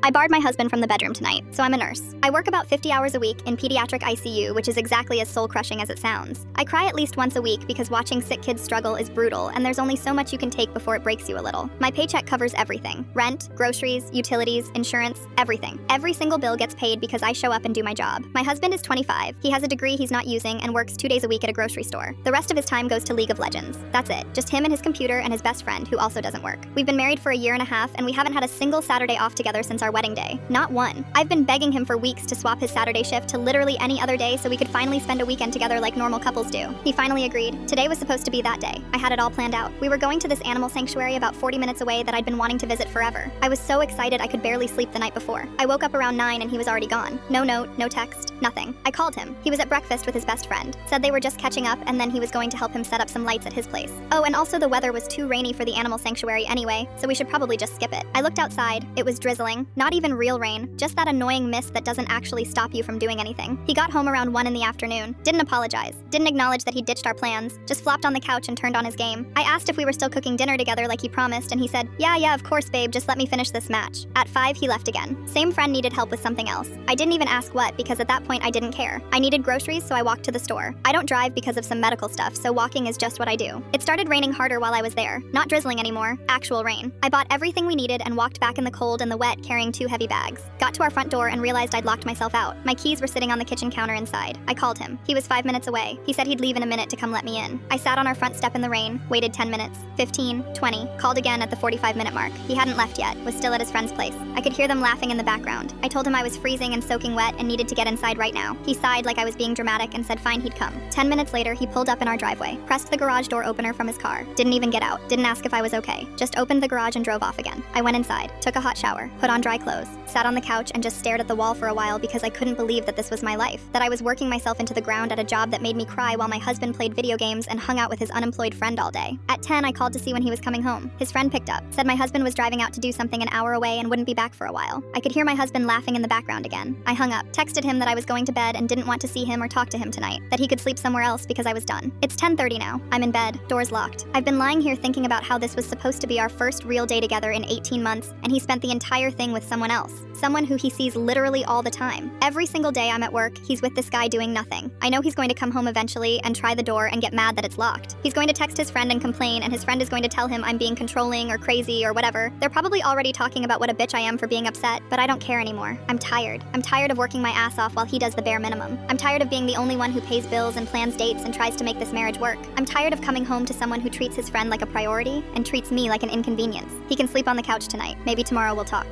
I barred my husband from the bedroom tonight, so I'm a nurse. I work about 50 hours a week in pediatric ICU, which is exactly as soul-crushing as it sounds. I cry at least once a week because watching sick kids struggle is brutal, and there's only so much you can take before it breaks you a little. My paycheck covers everything: rent, groceries, utilities, insurance, everything. Every single bill gets paid because I show up and do my job. My husband is 25. He has a degree he's not using and works 2 days a week at a grocery store. The rest of his time goes to League of Legends. That's it. Just him and his computer and his best friend, who also doesn't work. We've been married for a year and a half, and we haven't had a single Saturday off together since our wedding day. Not one. I've been begging him for weeks to swap his Saturday shift to literally any other day so we could finally spend a weekend together like normal couples do. He finally agreed. Today was supposed to be that day. I had it all planned out. We were going to this animal sanctuary about 40 minutes away that I'd been wanting to visit forever. I was so excited I could barely sleep the night before. I woke up around 9 and he was already gone. No note, no text, nothing. I called him. He was at breakfast with his best friend. Said they were just catching up and then he was going to help him set up some lights at his place. Oh, and also the weather was too rainy for the animal sanctuary anyway, so we should probably just skip it. I looked outside. It was drizzling. Not even real rain, just that annoying mist that doesn't actually stop you from doing anything. He got home around 1 in the afternoon. Didn't apologize. Didn't acknowledge that he ditched our plans. Just flopped on the couch and turned on his game. I asked if we were still cooking dinner together like he promised, and he said, yeah, of course, babe, just let me finish this match. At 5, he left again. Same friend needed help with something else. I didn't even ask what, because at that point I didn't care. I needed groceries, so I walked to the store. I don't drive because of some medical stuff, so walking is just what I do. It started raining harder while I was there. Not drizzling anymore. Actual rain. I bought everything we needed and walked back in the cold and the wet carrying 2 heavy bags. Got to our front door and realized I'd locked myself out. My keys were sitting on the kitchen counter inside. I called him. He was 5 minutes away. He said he'd leave in a minute to come let me in. I sat on our front step in the rain, waited 10 minutes, 15, 20, called again at the 45-minute mark. He hadn't left yet, was still at his friend's place. I could hear them laughing in the background. I told him I was freezing and soaking wet and needed to get inside right now. He sighed like I was being dramatic and said fine, he'd come. 10 minutes later, he pulled up in our driveway, pressed the garage door opener from his car, didn't even get out, didn't ask if I was okay, just opened the garage and drove off again. I went inside, took a hot shower, put on dry clothes, sat on the couch and just stared at the wall for a while because I couldn't believe that this was my life, that I was working myself into the ground at a job that made me cry while my husband played video games and hung out with his unemployed friend all day. At 10, I called to see when he was coming home. His friend picked up, said my husband was driving out to do something an hour away and wouldn't be back for a while. I could hear my husband laughing in the background again. I hung up, texted him that I was going to bed and didn't want to see him or talk to him tonight, that he could sleep somewhere else because I was done. It's 10:30 now. I'm in bed, doors locked. I've been lying here thinking about how this was supposed to be our first real day together in 18 months, and he spent the entire thing with someone else. Someone who he sees literally all the time. Every single day I'm at work, he's with this guy doing nothing. I know he's going to come home eventually and try the door and get mad that it's locked. He's going to text his friend and complain, and his friend is going to tell him I'm being controlling or crazy or whatever. They're probably already talking about what a bitch I am for being upset, but I don't care anymore. I'm tired. I'm tired of working my ass off while he does the bare minimum. I'm tired of being the only one who pays bills and plans dates and tries to make this marriage work. I'm tired of coming home to someone who treats his friend like a priority and treats me like an inconvenience. He can sleep on the couch tonight. Maybe tomorrow we'll talk.